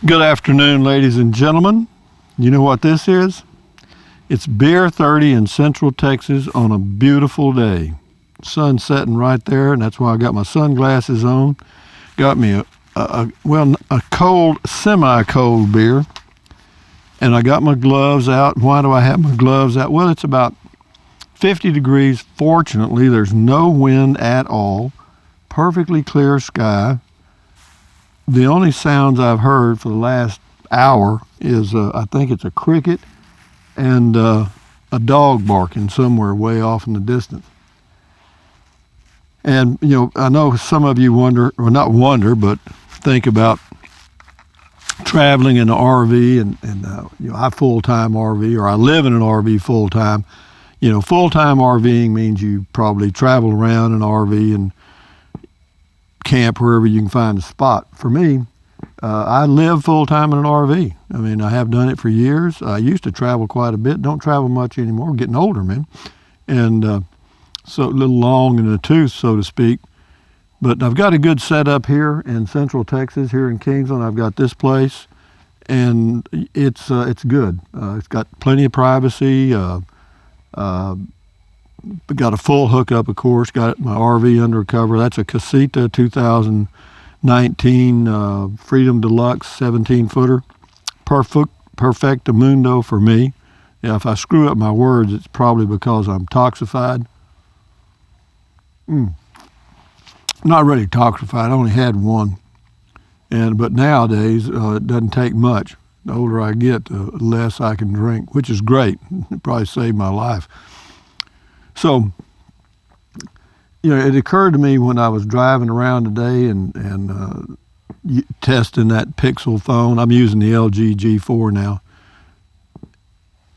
Good afternoon, ladies and gentlemen. You know what this is? It's beer 30 in Central Texas on a beautiful day. Sun setting right there, and that's why I got my sunglasses on. Got me a cold, semi-cold beer, and I got my gloves out. Why do I have my gloves out? Well, it's about 50 degrees. Fortunately, there's no wind at all. Perfectly clear sky. The only sounds I've heard for the last hour is I think it's a cricket and a dog barking somewhere way off in the distance. And, you know, I know some of you wonder, or not wonder, but think about traveling in an RV and I full-time RV, or I live in an RV full-time. You know, full-time RVing means you probably travel around in an RV and camp wherever you can find a spot. For me, I live full-time in an RV. I mean, I have done it for years. I used to travel quite a bit. Don't travel much anymore. Getting older, man. And so a little long in the tooth, so to speak. But I've got a good setup here in Central Texas, here in Kingsland. I've got this place, and it's good. It's got plenty of privacy. Got a full hookup, of course. Got my RV under cover. That's a Casita 2019 Freedom Deluxe 17-footer. Perfectamundo for me. Yeah, if I screw up my words, it's probably because I'm toxified. Not really toxified. I only had one. But nowadays, it doesn't take much. The older I get, the less I can drink, which is great. It probably saved my life. So, you know, it occurred to me when I was driving around today and testing that Pixel phone. I'm using the LG G4 now.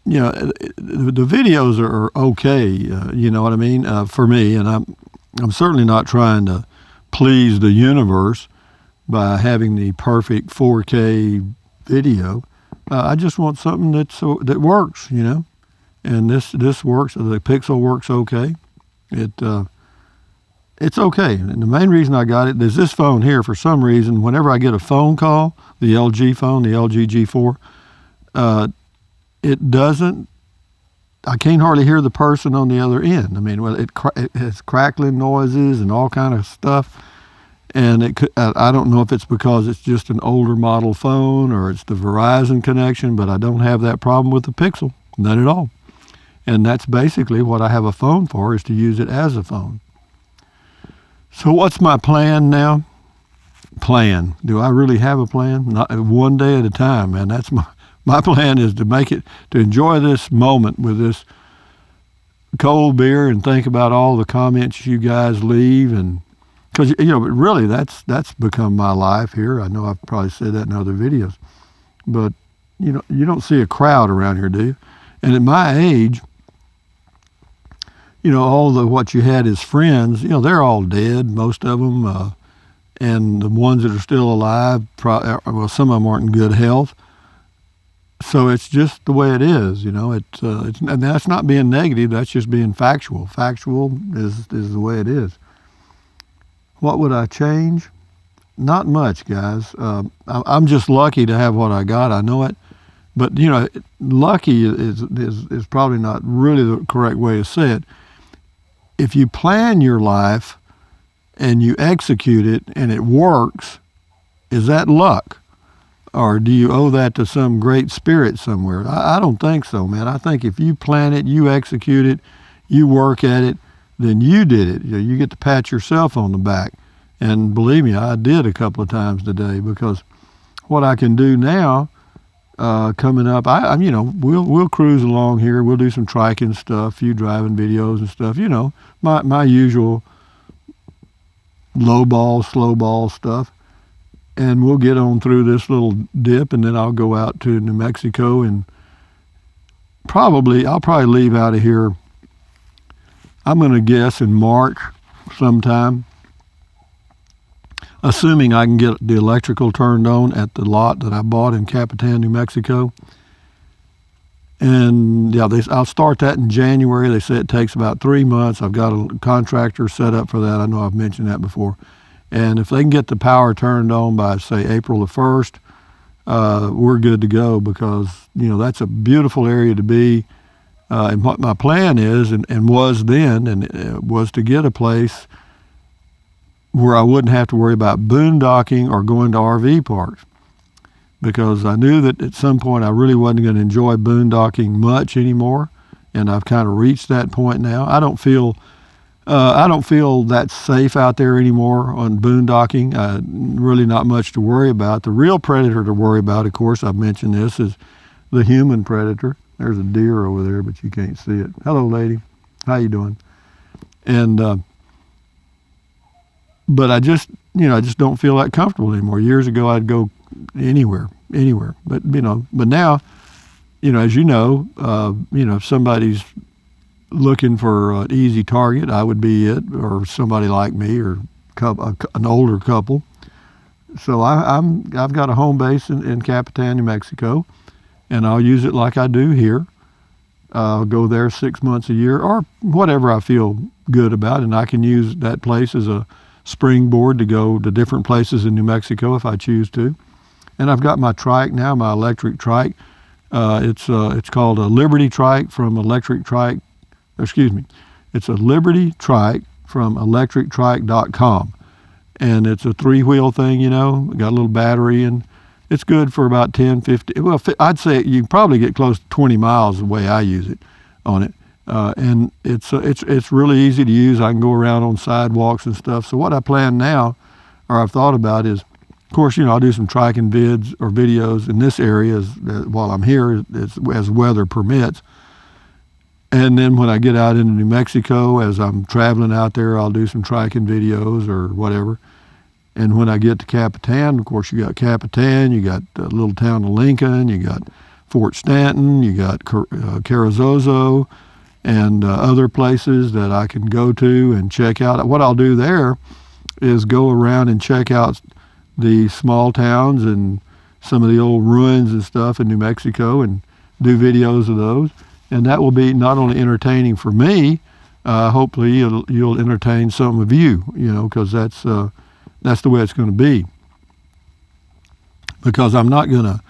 You know, the videos are okay. You know what I mean? For me, and I'm certainly not trying to please the universe by having the perfect 4K video. I just want something that works. You know. And this works. The Pixel works okay. It's okay. And the main reason I got it is this phone here. For some reason, whenever I get a phone call, the LG phone, the LG G4, it doesn't. I can't hardly hear the person on the other end. I mean, well, it has crackling noises and all kind of stuff. And I don't know if it's because it's just an older model phone or it's the Verizon connection, but I don't have that problem with the Pixel, none at all. And that's basically what I have a phone for, is to use it as a phone. So what's my plan now? Plan. Do I really have a plan? Not one day at a time, man. That's my plan is to enjoy this moment with this cold beer and think about all the comments you guys leave. And because, you know, but really that's become my life here. I know I've probably said that in other videos. But, you know, you don't see a crowd around here, do you? And at my age, you know, what you had as friends, you know, they're all dead, most of them. And the ones that are still alive, well, some of them aren't in good health. So it's just the way it is, you know. And that's not being negative. That's just being factual. Factual is the way it is. What would I change? Not much, guys. I'm just lucky to have what I got. I know it. But, you know, lucky is probably not really the correct way to say it. If you plan your life and you execute it and it works, is that luck? Or do you owe that to some great spirit somewhere? I don't think so, man. I think if you plan it, you execute it, you work at it, then you did it. You get to pat yourself on the back. And believe me, I did a couple of times today, because what I can do now, coming up, you know, we'll cruise along here. We'll do some triking stuff, a few driving videos and stuff. You know, my usual low ball, slow ball stuff. And we'll get on through this little dip, and then I'll go out to New Mexico, and I'll probably leave out of here, I'm going to guess, in March sometime, assuming I can get the electrical turned on at the lot that I bought in Capitan, New Mexico. And yeah, I'll start that in January. They say it takes about 3 months. I've got a contractor set up for that. I know I've mentioned that before. And if they can get the power turned on by, say, April the 1st, we're good to go, because that's a beautiful area to be. And what my plan is, and was then, was to get a place where I wouldn't have to worry about boondocking or going to RV parks, because I knew that at some point I really wasn't going to enjoy boondocking much anymore, and I've kind of reached that point now. I don't feel that safe out there anymore on boondocking. Really not much to worry about. The real predator to worry about, of course, I've mentioned this, is the human predator. There's a deer over there, but you can't see it. Hello, lady. How you doing? And but I just don't feel that comfortable anymore. Years ago, I'd go anywhere. But now, as if somebody's looking for an easy target, I would be it, or somebody like me, or an older couple. So I've got a home base in Capitan, New Mexico, and I'll use it like I do here. I'll go there 6 months a year, or whatever I feel good about, and I can use that place as a springboard to go to different places in New Mexico if I choose to. And I've got my trike now, my electric trike. It's called a Liberty trike from Electric Trike. Excuse me. It's a Liberty trike from electrictrike.com. And it's a 3-wheel thing, got a little battery, and it's good for about 10, 15, well, I'd say you can probably get close to 20 miles the way I use it on it. And it's really easy to use. I can go around on sidewalks and stuff. So what I plan now, or I've thought about, is, of course, I'll do some triking vids or videos in this area while I'm here, as weather permits. And then when I get out into New Mexico, as I'm traveling out there, I'll do some triking videos or whatever. And when I get to Capitan, of course, you got Capitan, you got the little town of Lincoln, you got Fort Stanton, you got Carrizozo, and other places that I can go to and check out. What I'll do there is go around and check out the small towns and some of the old ruins and stuff in New Mexico, and do videos of those. And that will be not only entertaining for me, hopefully you'll entertain some of you, because that's the way it's going to be. Because I'm not going to,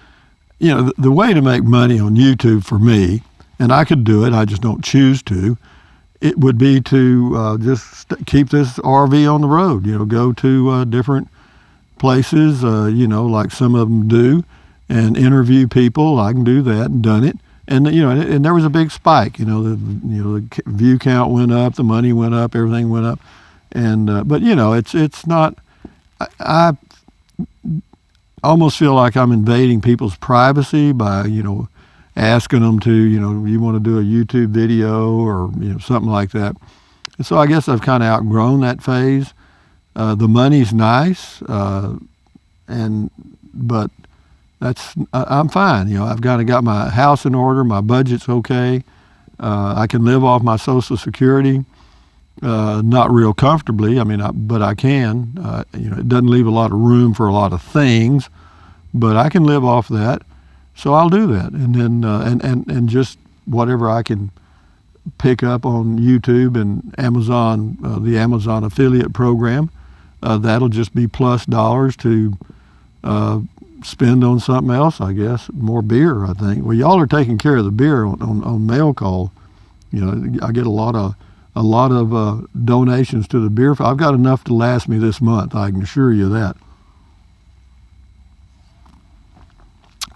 the way to make money on YouTube for me, and I could do it, I just don't choose to, it would be to just keep this RV on the road, go to different places, like some of them do, and interview people. I can do that and done it. And, and there was a big spike, the view count went up, the money went up, everything went up. And, but, it's not, I almost feel like I'm invading people's privacy by, asking them to, you want to do a YouTube video or, something like that. And so I guess I've kind of outgrown that phase. The money's nice, but I'm fine. I've kind of got my house in order. My budget's okay. I can live off my Social Security. Not real comfortably. But I can. It doesn't leave a lot of room for a lot of things, but I can live off that. So I'll do that, and then and just whatever I can pick up on YouTube and Amazon, the Amazon affiliate program, that'll just be plus dollars to spend on something else. I guess more beer. I think. Well, y'all are taking care of the beer on mail call. I get a lot of donations to the beer. I've got enough to last me this month. I can assure you that.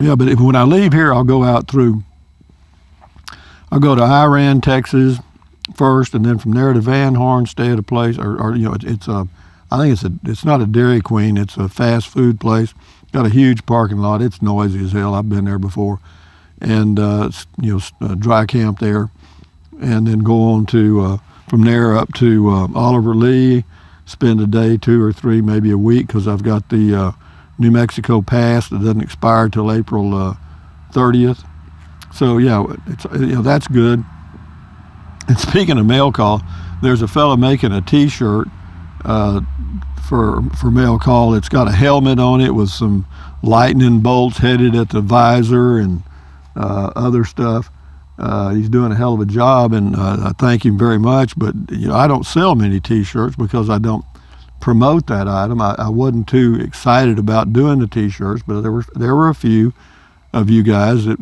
Yeah, but when I leave here, I'll go to Iran, Texas first, and then from there to Van Horn, stay at a place, it's not a Dairy Queen, it's a fast food place. Got a huge parking lot. It's noisy as hell. I've been there before. And, dry camp there. And then go on to, from there up to Oliver Lee, spend a day, 2 or 3, maybe a week, because I've got the New Mexico Pass that doesn't expire till April 30th. So yeah, it's that's good. And speaking of mail call, there's a fella making a T-shirt for mail call. It's got a helmet on it with some lightning bolts headed at the visor and other stuff. He's doing a hell of a job, and I thank him very much. But I don't sell many T-shirts because I don't promote that item. I wasn't too excited about doing the T-shirts, but there were a few of you guys that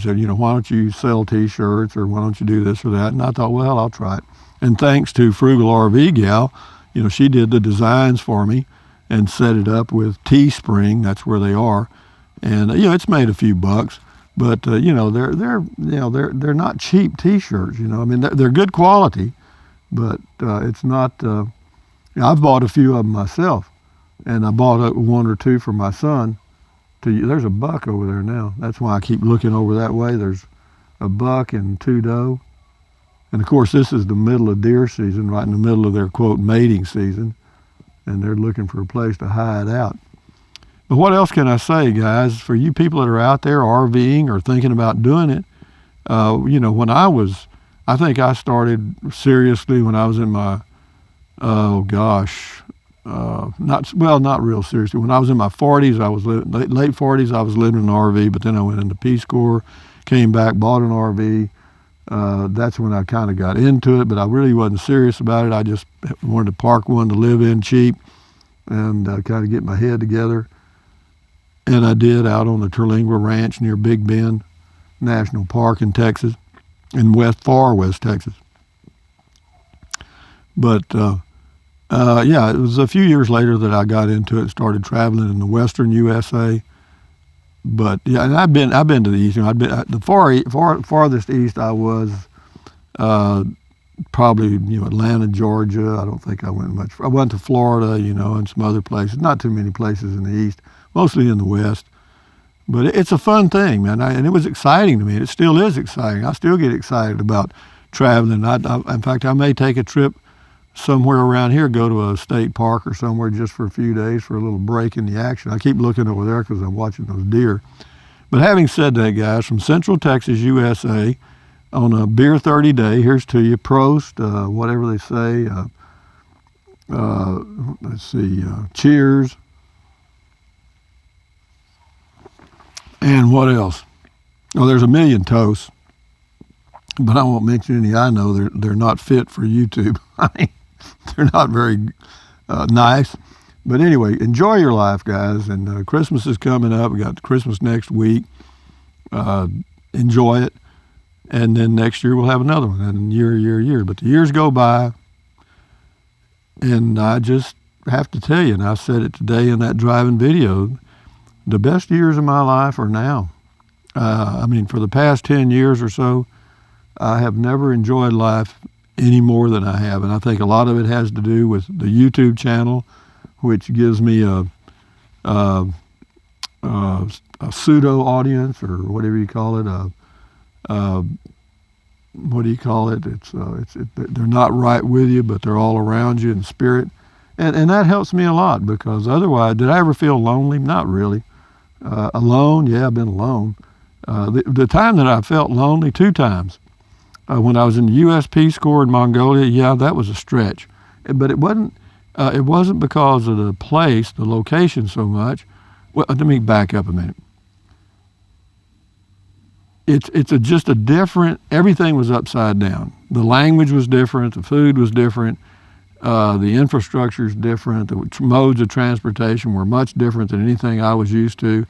said, why don't you sell T-shirts, or why don't you do this or that? And I thought, well, I'll try it. And thanks to Frugal RV Gal, she did the designs for me and set it up with Teespring. That's where they are, and it's made a few bucks, but they're not cheap T-shirts. I mean, they're good quality, but it's not. I've bought a few of them myself, and I bought one or two for my son. There's a buck over there now. That's why I keep looking over that way. There's a buck and 2 doe. And of course, this is the middle of deer season, right in the middle of their, quote, mating season. And they're looking for a place to hide out. But what else can I say, guys? For you people that are out there RVing or thinking about doing it, when I think I started seriously when I was in my, not real seriously. When I was in my 40s, late 40s, I was living in an RV, but then I went into Peace Corps, came back, bought an RV. That's when I kind of got into it, but I really wasn't serious about it. I just wanted to park one to live in cheap and kind of get my head together. And I did, out on the Terlingua Ranch near Big Bend National Park in Texas, in far west Texas. But it was a few years later that I got into it, started traveling in the western USA. But yeah, and I've been to the east. I've been the farthest east I was probably Atlanta, Georgia. I don't think I went much. I went to Florida, and some other places. Not too many places in the east, mostly in the west. But it's a fun thing, man. And it was exciting to me. It still is exciting. I still get excited about traveling. In fact, I may take a trip somewhere around here, go to a state park or somewhere just for a few days for a little break in the action. I keep looking over there because I'm watching those deer. But having said that, guys, from Central Texas, USA, on a Beer 30 day, here's to you. Prost, whatever they say. Let's see, cheers. And what else? Oh, there's a million toasts, but I won't mention any I know. They're not fit for YouTube. I mean, they're not very nice. But anyway, enjoy your life, guys. And Christmas is coming up. We got Christmas next week. Enjoy it. And then next year we'll have another one. And year. But the years go by. And I just have to tell you, and I said it today in that driving video, the best years of my life are now. For the past 10 years or so, I have never enjoyed life any more than I have. And I think a lot of it has to do with the YouTube channel, which gives me a pseudo audience, or whatever you call it. What do you call it? They're not right with you, but they're all around you in spirit. And that helps me a lot, because otherwise, did I ever feel lonely? Not really. Alone? Yeah, I've been alone. The time that I felt lonely, 2 times. When I was in the U.S. Peace Corps in Mongolia, yeah, that was a stretch. But it wasn't because of the place, the location so much. Well, let me back up a minute. It's just a different, everything was upside down. The language was different, the food was different, the infrastructure is different, the modes of transportation were much different than anything I was used to.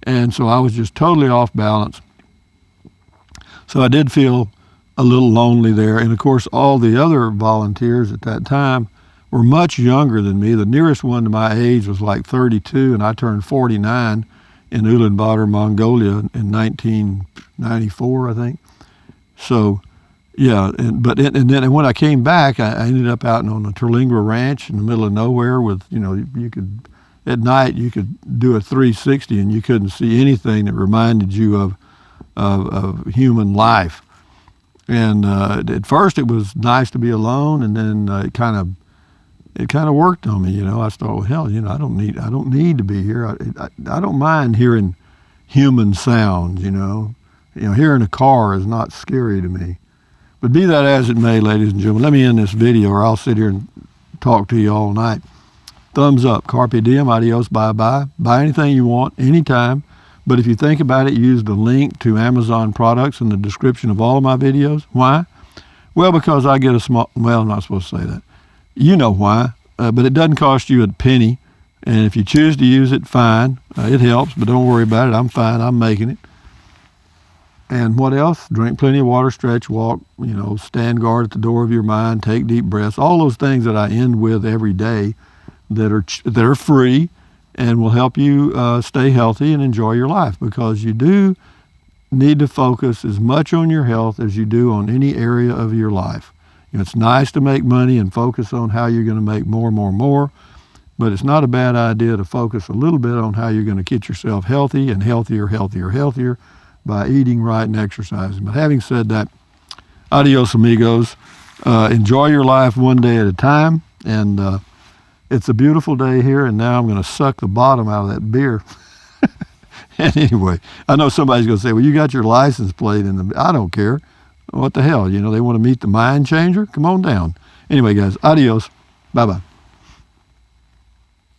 And so I was just totally off balance. So I did feel a little lonely there. And of course, all the other volunteers at that time were much younger than me. The nearest one to my age was like 32, and I turned 49 in Ulaanbaatar, Mongolia in 1994, I think. So, yeah, and then when I came back, I ended up out on the Terlingua Ranch in the middle of nowhere with, you could, at night, you could do a 360 and you couldn't see anything that reminded you of human life. And at first it was nice to be alone, and then it kind of worked on me. I thought, well, hell, I don't need to be here. I don't mind hearing human sounds. Hearing a car is not scary to me. But be that as it may, ladies and gentlemen, let me end this video, or I'll sit here and talk to you all night. Thumbs up, carpe diem, adios, bye-bye. Buy anything you want, anytime. But if you think about it, use the link to Amazon products in the description of all of my videos. Why? Well, because I get a small, well, I'm not supposed to say that. You know why. but it doesn't cost you a penny. And if you choose to use it, fine. It helps, but don't worry about it. I'm fine. I'm making it. And what else? Drink plenty of water, stretch, walk, stand guard at the door of your mind, take deep breaths. All those things that I end with every day that are free and will help you stay healthy and enjoy your life, because you do need to focus as much on your health as you do on any area of your life. It's nice to make money and focus on how you're going to make more, but it's not a bad idea to focus a little bit on how you're going to get yourself healthy and healthier by eating right and exercising. But having said that, adios amigos. Enjoy your life one day at a time. And it's a beautiful day here, and now I'm going to suck the bottom out of that beer. And anyway, I know somebody's going to say, well, you got your license plate in the... I don't care. What the hell? They want to meet the mind changer? Come on down. Anyway, guys, adios. Bye-bye.